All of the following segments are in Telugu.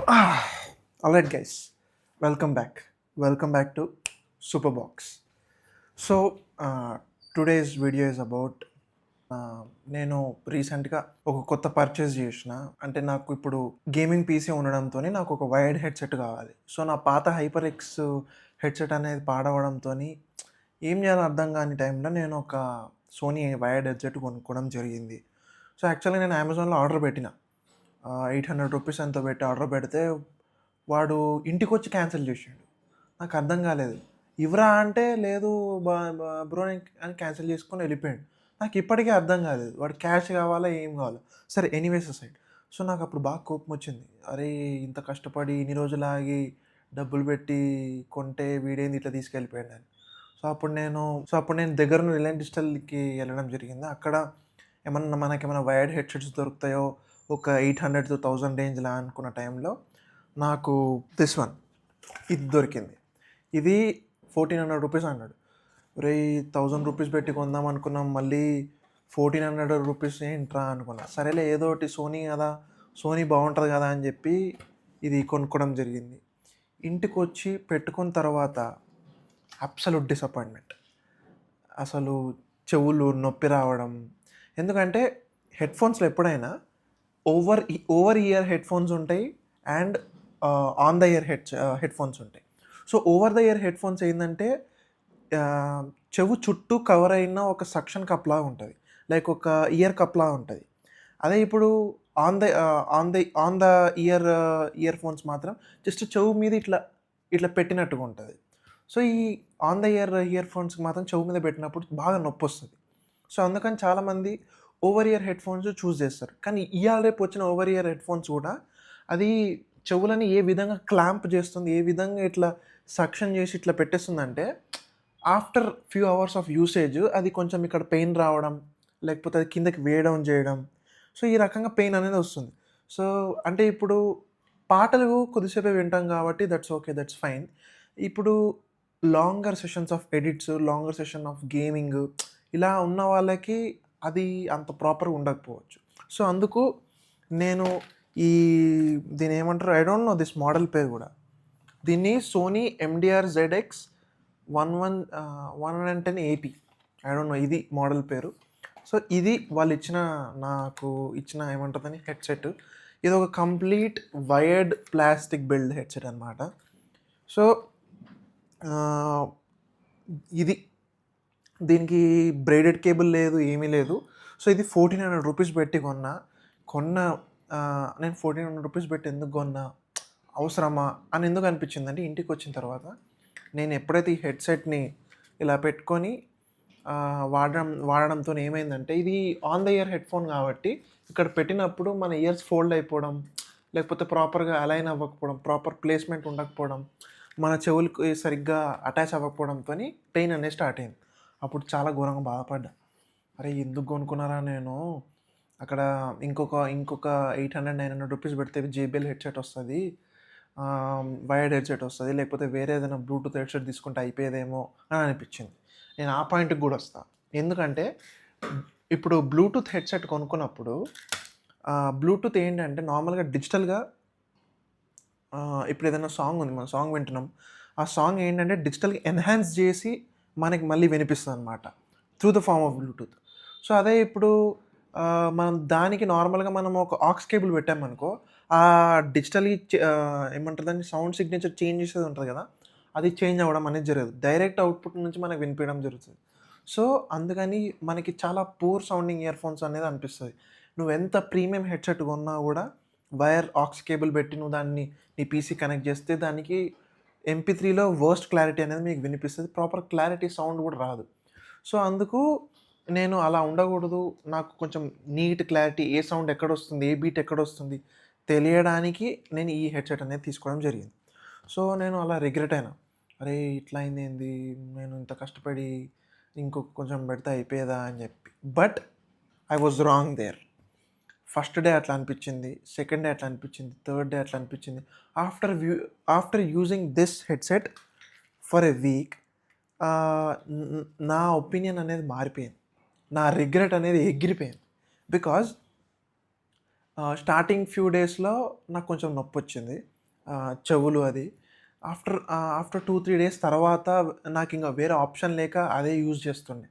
Alright, guys, welcome back. Welcome back to Superbox. So, today's video is about నేను రీసెంట్గా ఒక కొత్త పర్చేస్ చేసిన. అంటే నాకు ఇప్పుడు గేమింగ్ పీసీ ఉండడంతో నాకు ఒక వైర్డ్ హెడ్సెట్ కావాలి. సో నా పాత హైపర్ ఎక్స్ హెడ్సెట్ అనేది పాడవడంతో ఏం చేయాలో అర్థం కాని టైంలో నేను ఒక సోనీ వైర్డ్ హెడ్సెట్ కొనుక్కోవడం జరిగింది. సో యాక్చువల్గా నేను అమెజాన్లో ఆర్డర్ పెట్టిన. 800 రూపీస్ ఎంతో పెట్టి ఆర్డర్ పెడితే వాడు ఇంటికొచ్చి క్యాన్సిల్ చేసిండు. నాకు అర్థం కాలేదు. ఇవ్వరా అంటే లేదు బ్రో అని క్యాన్సిల్ చేసుకొని వెళ్ళిపోయాడు. నాకు ఇప్పటికీ అర్థం కాలేదు. వాడు క్యాష్ కావాలా ఏం కావాలా? సరే ఎనీవేస్ అసైడ్. సో నాకు అప్పుడు బాగా కోపం వచ్చింది. అరే ఇంత కష్టపడి ఇన్ని రోజులు ఆగి డబ్బులు పెట్టి కొంటే వీడేంది ఇట్లా తీసుకెళ్ళిపోయాడు అని. సో అప్పుడు నేను దగ్గరున్న రిలయన్స్ డిజిటల్‌కి వెళ్ళడం జరిగింది. అక్కడ మనకేమైనా వైర్డ్ హెడ్సెట్స్ దొరుకుతాయో ఒక 800-1000 రేంజ్‌లా అనుకున్న టైంలో నాకు దిస్ వన్ ఇది దొరికింది. ఇది 1400 రూపీస్ అన్నాడు. ఒరేయ్ 1000 రూపీస్ పెట్టి కొందాం అనుకున్నాం, మళ్ళీ 1400 రూపీస్ ఏంట్రా అనుకున్నా. సరేలే ఏదో ఒకటి సోనీ కదా, సోనీ బాగుంటుంది కదా అని చెప్పి ఇది కొనుక్కోవడం జరిగింది. ఇంటికొచ్చి పెట్టుకున్న తర్వాత అబ్సల్యూట్ డిసప్పాయింట్మెంట్. అసలు చెవులు నొప్పి రావడం. ఎందుకంటే హెడ్ఫోన్స్లో ఎప్పుడైనా ఓవర్ ఇయర్ హెడ్ఫోన్స్ ఉంటాయి and on the ear headphones ఉంటాయి. So over the ear headphones ఏంటంటే చెవు చుట్టూ కవర్ అయిన ఒక సక్షన్ కప్లా ఉంటుంది, లైక్ ఒక ఇయర్ కప్లా ఉంటుంది. అదే ఇప్పుడు ఆన్ ద ఇయర్ ఫోన్స్ మాత్రం జస్ట్ చెవు మీద ఇట్లా ఇట్లా పెట్టినట్టుగా ఉంటుంది. సో ఈ ఆన్ ద ఇయర్ ఫోన్స్కి మాత్రం చెవు మీద పెట్టినప్పుడు బాగా నొప్పి వస్తుంది. సో అందుకని చాలామంది ఓవర్ ఇయర్ హెడ్ఫోన్స్ చూస్ చేస్తారు. కానీ ఇవాళ రేపు వచ్చిన ఓవర్ ఇయర్ హెడ్ఫోన్స్ కూడా అది చెవులని ఏ విధంగా క్లాంప్ చేస్తుంది, ఏ విధంగా ఇట్లా సక్షన్ చేసి ఇట్లా పెట్టేస్తుందంటే after few hours of usage అది కొంచెం ఇక్కడ పెయిన్ రావడం, లేకపోతే అది కిందకి వేయడం చేయడం. సో ఈ రకంగా పెయిన్ అనేది వస్తుంది. సో అంటే ఇప్పుడు పాటలు కొద్దిసేపే వింటాం కాబట్టి దట్స్ ఓకే, దట్స్ ఫైన్. ఇప్పుడు longer sessions of edits, longer session of gaming ఇలా ఉన్న వాళ్ళకి అది అంత ప్రాపర్గా ఉండకపోవచ్చు. సో అందుకు నేను దీన్ని ఏమంటారు, I don't know this model పేరు కూడా. దీన్ని Sony MDR ZX 110 AP, I don't know ఇది మోడల్ పేరు. సో ఇది వాళ్ళు నాకు ఇచ్చిన ఏమంటుందని హెడ్సెట్. ఇది ఒక complete wired plastic build headset అనమాట. సో దీనికి బ్రేడెడ్ కేబుల్ లేదు, ఏమీ లేదు. సో ఇది 1400 రూపీస్ పెట్టి నేను 1400 రూపీస్ పెట్టి ఎందుకు కొన్నా, అవసరమా అని ఎందుకు అనిపించిందంటే ఇంటికి వచ్చిన తర్వాత నేను ఎప్పుడైతే ఈ హెడ్సెట్ని ఇలా పెట్టుకొని వాడడంతో ఏమైందంటే ఇది ఆన్ ద ఇయర్ హెడ్ఫోన్ కాబట్టి ఇక్కడ పెట్టినప్పుడు మన ఇయర్స్ ఫోల్డ్ అయిపోవడం, లేకపోతే ప్రాపర్గా అలైన్ అవ్వకపోవడం, ప్రాపర్ ప్లేస్మెంట్ ఉండకపోవడం, మన చెవులకు సరిగ్గా అటాచ్ అవ్వకపోవడంతో పెయిన్ అనేది స్టార్ట్ అయింది. అప్పుడు చాలా ఘోరంగా బాధపడ్డా. అరే ఎందుకు కొనుక్కున్నారా నేను, అక్కడ ఇంకొక 800-900 రూపీస్ పెడితే జేబీఎల్ హెడ్సెట్ వస్తుంది, వైర్డ్ హెడ్సెట్ వస్తుంది, లేకపోతే వేరే ఏదైనా బ్లూటూత్ హెడ్సెట్ తీసుకుంటే అయిపోయేదేమో అని అనిపించింది. నేను ఆ పాయింట్కి కూడా వస్తాను. ఎందుకంటే ఇప్పుడు బ్లూటూత్ హెడ్సెట్ కొనుక్కున్నప్పుడు బ్లూటూత్ ఏంటంటే నార్మల్గా డిజిటల్గా ఇప్పుడు ఏదైనా సాంగ్ ఉంది, మనం సాంగ్ వింటున్నాం, ఆ సాంగ్ ఏంటంటే డిజిటల్గా ఎన్హాన్స్ చేసి మనకి మళ్ళీ వినిపిస్తుంది అనమాట through the form of Bluetooth. So అదే ఇప్పుడు మనం దానికి నార్మల్గా మనం ఒక ఆక్స్ కేబుల్ పెట్టామనుకో, ఆ డిజిటలీ ఏమంటారు దాన్ని సౌండ్ సిగ్నేచర్ చేంజ్ చేసేది ఉంటుంది కదా, అది చేంజ్ అవ్వడం అనేది జరగదు. డైరెక్ట్ అవుట్పుట్ నుంచి మనకు వినిపించడం జరుగుతుంది. సో అందుకని మనకి చాలా పూర్ సౌండింగ్ ఇయర్ ఫోన్స్ అనేది అనిపిస్తుంది. నువ్వు ఎంత ప్రీమియం హెడ్సెట్ కొన్నా కూడా వైర్ ఆక్స్ కేబుల్ పెట్టి నువ్వు దాన్ని నీ పీసీ కనెక్ట్ చేస్తే దానికి MP3లో వర్స్ట్ క్లారిటీ అనేది మీకు వినిపిస్తుంది, ప్రాపర్ క్లారిటీ సౌండ్ కూడా రాదు. సో అందుకు నేను అలా ఉండకూడదు, నాకు కొంచెం నీట్ క్లారిటీ, ఏ సౌండ్ ఎక్కడొస్తుంది, ఏ బీట్ ఎక్కడొస్తుంది తెలియడానికి నేను ఈ హెడ్సెట్ అనేది తీసుకోవడం జరిగింది. సో నేను అలా రిగ్రెట్ అయినా, అరే ఇట్లా అయింది ఏంది, నేను ఇంత కష్టపడి కొంచెం పెడితే అయిపోయేదా అని చెప్పి. But I was wrong there. First day అట్లా అనిపించింది, సెకండ్ డే అట్లా అనిపించింది, థర్డ్ డే అట్లా అనిపించింది. After using this headset for a week నా ఒపీనియన్ అనేది మారిపోయింది, నా రిగ్రెట్ అనేది ఎగిరిపోయింది. బికాజ్ స్టార్టింగ్ ఫ్యూ డేస్లో నాకు కొంచెం నొప్పి వచ్చింది. చెవులు అది. ఆఫ్టర్ 2, 3 డేస్ తర్వాత నాకింక వేరే ఆప్షన్ లేక అదే యూజ్ చేస్తుండే.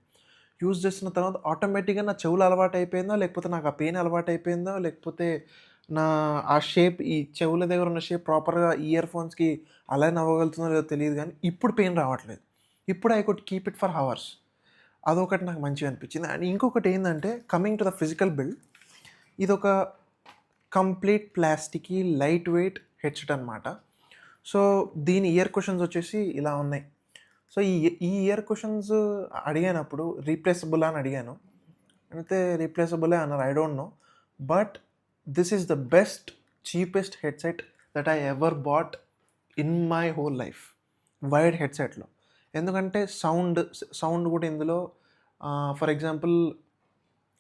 యూజ్ చేస్తున్న తర్వాత ఆటోమేటిక్‌గా నా చెవులు అలవాటయిపోయిందో, లేకపోతే నాకు ఆ పెయిన్ అలవాటయిపోయిందో, లేకపోతే నా ఆ షేప్ ఈ చెవుల దగ్గర ఉన్న షేప్ ప్రాపర్‌గా ఇయర్ ఫోన్స్‌కి అలైన్ అవ్వగలుగుతుందో లేదో తెలీదు గానీ, ఇప్పుడు పెయిన్ రావట్లేదు. ఇప్పుడు I could keep it for hours. అదొకటి నాకు మంచిగా అనిపించింది. అండ్ ఇంకొకటేందంటే coming to the physical build, ఇదొక complete plasticky light weight headset అనమాట. సో, దీని ఇయర్ కుషన్స్ వచ్చేసి ఇలా ఉన్నాయి. సో, ఈ ఈ ఇయర్ కుషన్స్ అడిగానప్పుడు రీప్లేసబులా అని అడిగాను. అయితే రీప్లేసబులే అన్నారు. I don't know. But this is the best cheapest headset that I ever bought in my whole life. Wired హెడ్‌సెట్‌లో. ఎందుకంటే సౌండ్ కూడా ఇందులో ఫర్ ఎగ్జాంపుల్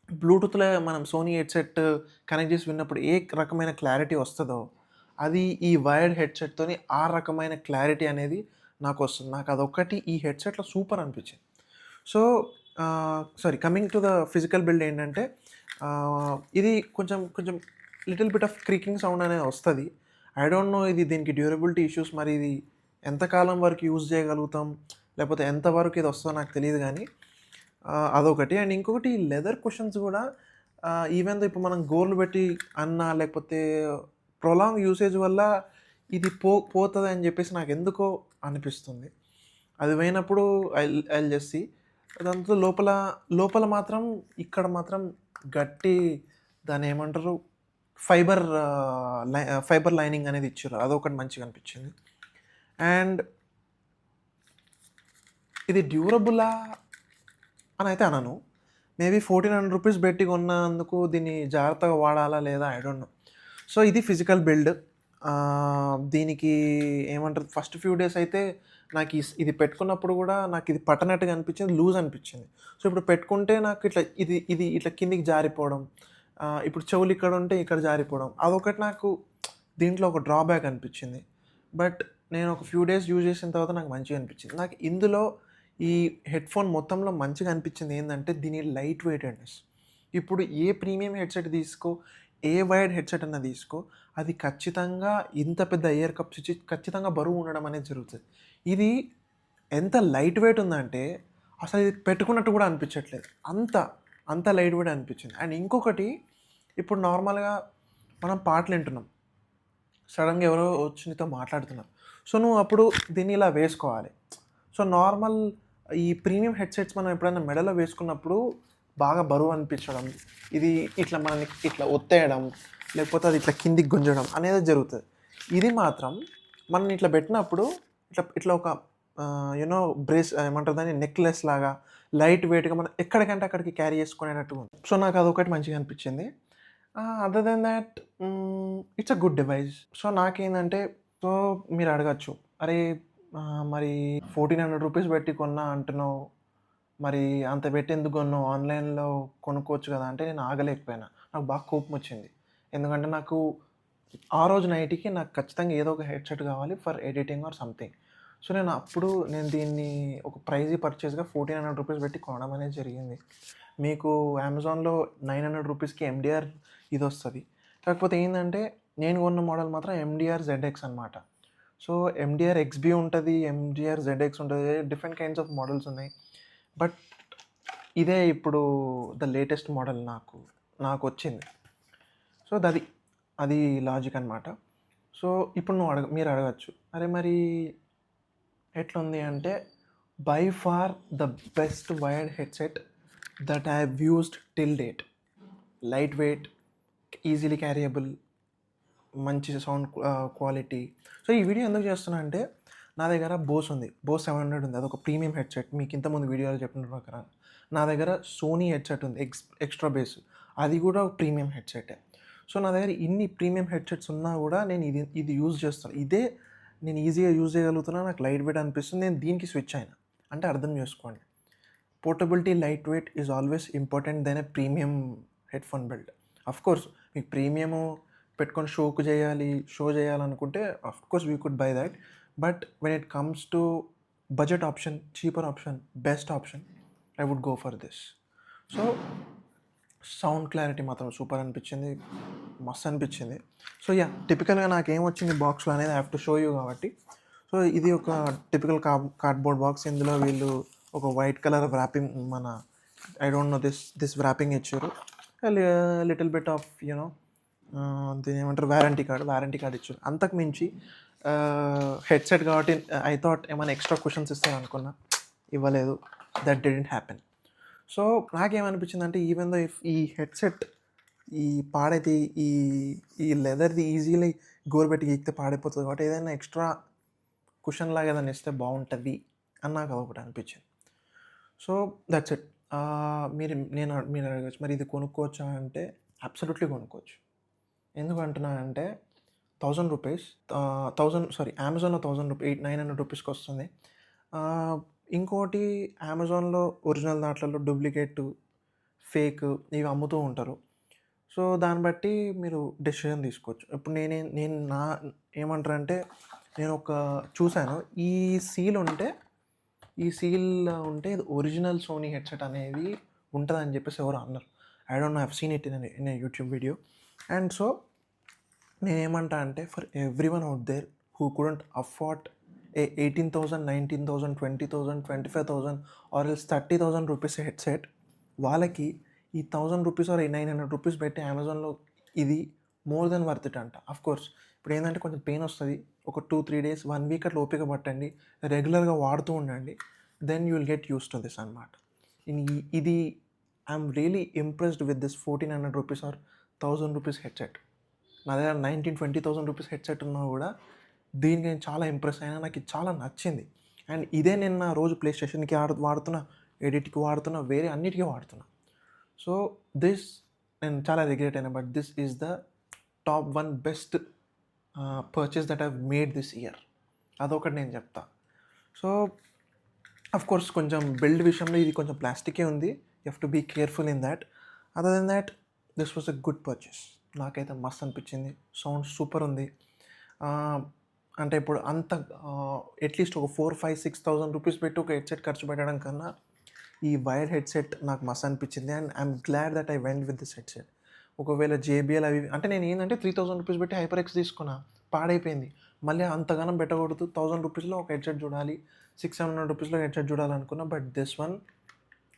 బ్లూటూత్‌లో మనం సోనీ హెడ్‌సెట్ కనెక్ట్ చేసి విన్నప్పుడు ఏ రకమైన క్లారిటీ వస్తదో, అది ఈ వైర్డ్ హెడ్‌సెట్‌తోని ఆ రకమైన క్లారిటీ అనేది నాకొస్తుంది. నాకదొక్కటి ఈ హెడ్‌సెట్‌లో సూపర్ అనిపించింది. So, sorry, coming to the physical build ఏంటంటే, ఇది కొంచెం కొంచెం little bit of creaking sound అనేది వస్తది. ఐ డోంట్ నో ఇది దీనికి డ్యూరబిలిటీ ఇష్యూస్, మరి ఇది ఎంత కాలం వరకు యూజ్ చేయగలుగుతాం, లేకపోతే ఎంత వరకు ఇది వస్తదో నాకు తెలీదు గానీ, అదొకటి. అండ్ ఇంకొకటి లెదర్ కుషన్స్ గూడా ఈవెన్ దో ఇప్పుడు మనం గోర్లు పెట్టి అన్నా, లేకపోతే ప్రొలాంగ్ యూసేజ్ వల్ల ఇది పోతదని జెప్పేసి నాకెందుకో అనిపిస్తుంది. అది పోయినప్పుడు ఐల్ జస్ట్ సీ. దాంతో లోపల మాత్రం ఇక్కడ మాత్రం గట్టి దాన్నేమంటారు ఫైబర్ లైనింగ్ అనేది ఇచ్చిర్రు. అదొకటి మంచిగా అనిపించింది. అండ్ ఇది డ్యూరబులా అనైతే అనను. మేబీ రూ. 1400 పెట్టి కొన్నందుకు దీన్ని జాగ్రత్తగా వాడాలా లేదా ఐ డోంట్ నో. సో, ఇది ఫిజికల్ బిల్డ్. దీనికి ఏమంటారు, ఫస్ట్ ఫ్యూ డేస్ అయితే నాకు ఇది పెట్టుకున్నప్పుడు గూడా నాకిది పట్టనట్టుగా అనిపించింది. లూజ్ అనిపించింది. సో, ఇప్పుడు పెట్టుకుంటే నాకు ఇట్లా ఇది ఇట్లా కిందికి జారిపోవడం. ఇప్పుడు చెవులు ఇక్కడ ఉంటే ఇక్కడ జారిపోవడం. అదొకటి నాకు దీంట్లో ఒక డ్రాబ్యాక్ అనిపించింది. బట్ నేను ఒక ఫ్యూ డేస్ యూజ్ చేసిన తర్వాత నాకు మంచిగా అనిపించింది. నాకు ఇందులో ఈ హెడ్‌ఫోన్ మొత్తంలో మంచిగా అనిపించింది ఏందంటే, దీని లైట్ వెయిటెడ్‌నెస్. ఇప్పుడు ఏ ప్రీమియం హెడ్‌సెట్ తీసుకో, ఏ వైర్డ్ హెడ్‌సెట్ అన్నా తీసుకో, అది ఖచ్చితంగా ఇంత పెద్ద ఇయర్ కప్స్ ఇచ్చి ఖచ్చితంగా బరువు ఉండడం అనేది జరుగుతది. ఇది ఎంత లైట్ వెయిట్ ఉందంటే, అసలు ఇది పెట్టుకున్నట్టు కూడా అనిపించట్లేదు. అంత లైట్ వెయిట్ అనిపించింది. అండ్ ఇంకొకటి, ఇప్పుడు నార్మల్‌గా మనం పాటలు వింటున్నాం. సడెన్‌గా ఎవరో వచ్చి నీతో మాట్లాడుతున్నారు. సో, నువ్వు అప్పుడు దీన్ని ఇలా వేసుకోవాలి. సో, నార్మల్ ఈ ప్రీమియం హెడ్‌సెట్స్ మనం ఎప్పుడైనా మెడలో వేసుకున్నప్పుడు బాగా బరువు అనిపించడం, ఇది ఇట్లా మనల్ని ఇట్లా ఒత్తేయడం, లేకపోతే అది ఇట్లా కిందికి గుంజడం అనేది జరుగుతది. ఇది మాత్రం మనం ఇట్లా పెట్టినప్పుడు ఇట్లా ఒక ఏమంటారు దాన్ని, నెక్లెస్ లాగా లైట్ వెయిట్‌గా మనం ఎక్కడికంటే అక్కడికి క్యారీ చేసుకునేటట్టుగా ఉంది. సో, నాకు అదొకటి మంచిగా అనిపించింది. Other than thought it's a good device. So, నాకేందంటే, సో, మీరు అడగొచ్చు, "అరే! మరి రూ. 1400 పెట్టి కొన్నా అంటున్నావు. మరి అంత పెట్టి ఎందుకు కొన్నావు? ఆన్‌లైన్‌లో కొనుక్కోవచ్చు కదా!" అంటే నేను ఆగలేకపోయినా. నాకు బాగా కోపమొచ్చింది. ఎందుకంటే నాకు ఆ రోజు నైట్‌కి నాకు ఖచ్చితంగా ఏదో ఒక హెడ్‌సెట్ కావాలి for editing or something. So, నేను దీన్ని ఒక ప్రైజీ పర్చేస్‌గా రూ. 1400 పెట్టి కొనడం అనేది జరిగింది. మీకు అమెజాన్‌లో రూ. 900కి ఎండీఆర్ ఇదొస్తది. కాకపోతే ఏందంటే, నేను కొన్న మోడల్ మాత్రం ఎండీఆర్ జెడ్ఎక్స్ అనమాట. సో, ఎండీఆర్ ఎక్స్‌బీ ఉంటది, ఎండీఆర్ జెడ్ఎక్స్ ఉంటది. డిఫరెంట్ కైండ్స్ ఆఫ్ మోడల్స్ ఉన్నాయి. బట్ ఇదే ఇప్పుడు ద లేటెస్ట్ మోడల్ నాకొచ్చింది. సో, అది లాజిక్ అనమాట. సో, ఇప్పుడు మీరు అడగొచ్చు, "అరే! మరి ఎట్లుంది?" అంటే, by far the best wired headset that I have used till date. Light weight, easily carryable, మంచి సౌండ్ క్వాలిటీ. సో, ఈ వీడియో ఎందుకు చేస్తున్నా అంటే, నా దగ్గర బోస్ ఉంది. బోస్ 700 ఉంది. అదొక ప్రీమియం హెడ్‌సెట్. మీకు ఇంతకుముందు వీడియోలో చెప్పిన ప్రకారం. నా దగ్గర సోనీ హెడ్‌సెట్ ఉంది. Extra base. అది కూడా ఒక ప్రీమియం హెడ్‌సెటే. సో, నా దగ్గర ఇన్ని ప్రీమియం హెడ్‌సెట్స్ ఉన్నా కూడా నేను ఇది యూజ్ చేస్తాను. నేను ఈజీగా యూజ్ చేయగలుగుతున్నా. నాకు లైట్ వెయిట్ అనిపిస్తుంది. నేను దీనికి స్విచ్ అయినా. అంటే అర్థం చేసుకోండి. Portability, light weight is always important than a premium headphone build. Of course మీకు ప్రీమియము పెట్టుకొని షో చేయాలనుకుంటే of course we could buy that. But when it comes to budget option, cheaper option, best option, I would go for this. So, sound clarity మాత్రం సూపర్ అనిపించింది. మస్తు అనిపించింది. సో టిపికల్గా నాకేమొచ్చింది బాక్స్లో అనేది I have to show you కాబట్టి. సో ఇది ఒక టిపికల్ కార్డ్బోర్డ్ బాక్స్. ఇందులో వీళ్ళు ఒక వైట్ కలర్ వ్రాపింగ్ మన I don't know this wrapping ఇచ్చారు. లిటిల్ బిట్ ఆఫ్ యూనో దీని ఏమంటారు వారంటీ కార్డ్ ఇచ్చారు. అంతకు మించి హెడ్సెట్ కాబట్టి ఐ థాట్ ఏమైనా ఎక్స్ట్రా క్వశ్చన్స్ ఇస్తారు అనుకున్నా, ఇవ్వలేదు. That didn't happen. సో నాకేమనిపించిందంటే ఈవెన్ దో ఇఫ్ ఈ హెడ్సెట్ ఈ పాడైతే ఈ ఈ లెదర్ది ఈజీలీ గోరుబెట్టి గీకితే పాడైపోతుంది కాబట్టి ఏదైనా ఎక్స్ట్రా కుషన్ లాగా ఏదైనా ఇస్తే బాగుంటుంది అని నాకు అదొకటి అనిపించింది. So that's it. మీరు అడగచ్చు మరి ఇది కొనుక్కోవచ్చా అంటే అబ్సల్యూట్లీ కొనుక్కోవచ్చు. ఎందుకు అంటున్నా అంటే 1000 రూపీస్ అమెజాన్లో 1000 రూపీస్ 900 రూపీస్కి వస్తుంది. ఇంకోటి అమెజాన్లో ఒరిజినల్ దాంట్లలో డూప్లికేట్ ఫేక్ ఇవి అమ్ముతూ ఉంటారు. సో దాన్ని బట్టి మీరు డెసిషన్ తీసుకోవచ్చు. ఇప్పుడు నేను ఏమంటారంటే నేను చూశాను ఈ సీల్ ఉంటే ఇది ఒరిజినల్ సోనీ హెడ్సెట్ అనేది ఉంటుందని చెప్పేసి ఎవరు అన్నారు. I don't know, I have seen it in a YouTube video. And so నేనేమంటా అంటే for every one out there who couldn't afford a 18,000, 19,000, 20,000, 25,000 or else 30,000 rupees headset, వాళ్ళకి ఈ 1000 రూపీస్ ఆర్ 900 రూపీస్ పెట్టి అమెజాన్లో ఇది మోర్ దెన్ వర్త్ ఇట్ అంట. అఫ్కోర్స్ ఇప్పుడు ఏంటంటే కొంచెం పెయిన్ వస్తుంది. ఒక 2-3 days 1 week అట్లా ఓపిక పట్టండి, రెగ్యులర్గా వాడుతూ ఉండండి, then you will get use to this అనమాట. ఇది I'm really impressed with this 1,400 rupees or 1000 rupees headset. నా దగ్గర 19,000-20,000 రూపీస్ హెడ్సెట్ ఉన్నా కూడా దీనికి నేను చాలా ఇంప్రెస్ అయినా, నాకు ఇది చాలా నచ్చింది. అండ్ ఇదే నేను నా రోజు ప్లే స్టేషన్కి వాడుతున్నా, ఎడిట్కి వాడుతున్నా, వేరే అన్నిటికీ వాడుతున్నా. సో నేను చాలా రిగ్రెట్ అయినా, but this is the top 1 best purchase that I've made this year. అదొకటి నేను చెప్తా. సో అఫ్కోర్స్ కొంచెం బిల్డ్ విషయంలో ఇది కొంచెం ప్లాస్టికే ఉంది. You have to be careful in that. Other than that this was a good purchase. నాకైతే మస్తు అనిపించింది. సౌండ్ సూపర్ ఉంది. అంటే ఇప్పుడు అంత అట్లీస్ట్ ఒక 4,000-6,000 రూపీస్ పెట్టి ఒక హెడ్సెట్ ఖర్చు పెట్టడం కన్నా ఈ వైర్డ్ హెడ్సెట్ నాకు మస్తు అనిపించింది. And I'm glad that I went with this headset. ఒకవేళ JBL అవి అంటే నేను ఏంటంటే 3,000 రూపీస్ పెట్టి HyperX తీసుకున్నా, పాడైపోయింది. మళ్ళీ అంతగానం పెట్టకూడదు, 1000 రూపీస్లో ఒక హెడ్సెట్ చూడాలి, 600-700 రూపీస్లో హెడ్సెట్ చూడాలనుకున్నా. But this one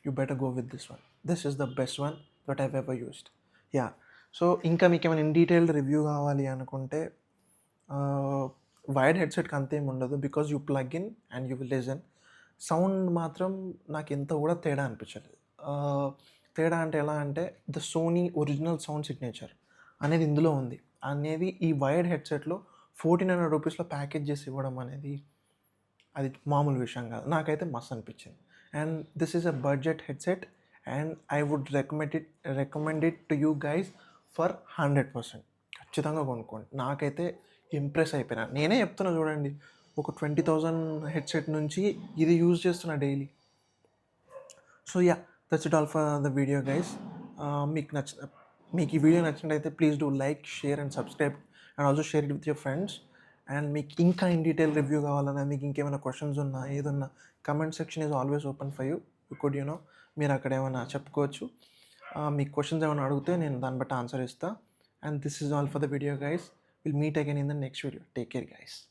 you better go with this one. This is the best one that I've ever used. So ఇంకా మీకు ఏమైనా ఇన్ డీటెయిల్డ్ రివ్యూ కావాలి అనుకుంటే వైర్డ్ హెడ్సెట్కి అంతేం ఉండదు, because you plug in and you will listen. Sound మాత్రం నాకు ఎంత కూడా తేడా అనిపించలేదు. తేడా అంటే ఎలా అంటే the Sony original sound signature అనేది ఇందులో ఉంది అనేది ఈ వైర్డ్ హెడ్సెట్లో 1,400 రూపీస్లో ప్యాకేజ్ చేసి ఇవ్వడం అనేది అది మామూలు విషయం కాదు. నాకైతే మస్తు అనిపించింది. And this is a budget headset and I would recommend it to you guys for 100%. ఖచ్చితంగా కొనుక్కోండి. నాకైతే ఇంప్రెస్ అయిపోయినా. నేనే చెప్తున్నా చూడండి, ఒక 20,000 హెడ్సెట్ నుంచి ఇది యూజ్ చేస్తున్నా daily. So that's it all for the video guys. మీకు ఈ వీడియో నచ్చినట్టయితే please do like, share and subscribe and also share it with your friends. And మీకు ఇంకా ఇన్ డీటెయిల్ రివ్యూ కావాలన్నా, మీకు ఇంకేమైనా క్వశ్చన్స్ ఉన్నా, ఏదన్నా comment section is always open for you. You could మీరు అక్కడ ఏమైనా చెప్పుకోవచ్చు. మీకు క్వశ్చన్స్ ఏమైనా అడిగితే నేను దాన్ని బట్టి ఆన్సర్ ఇస్తాను. And this is all for the video guys. We'll meet again in the next video. Take care guys.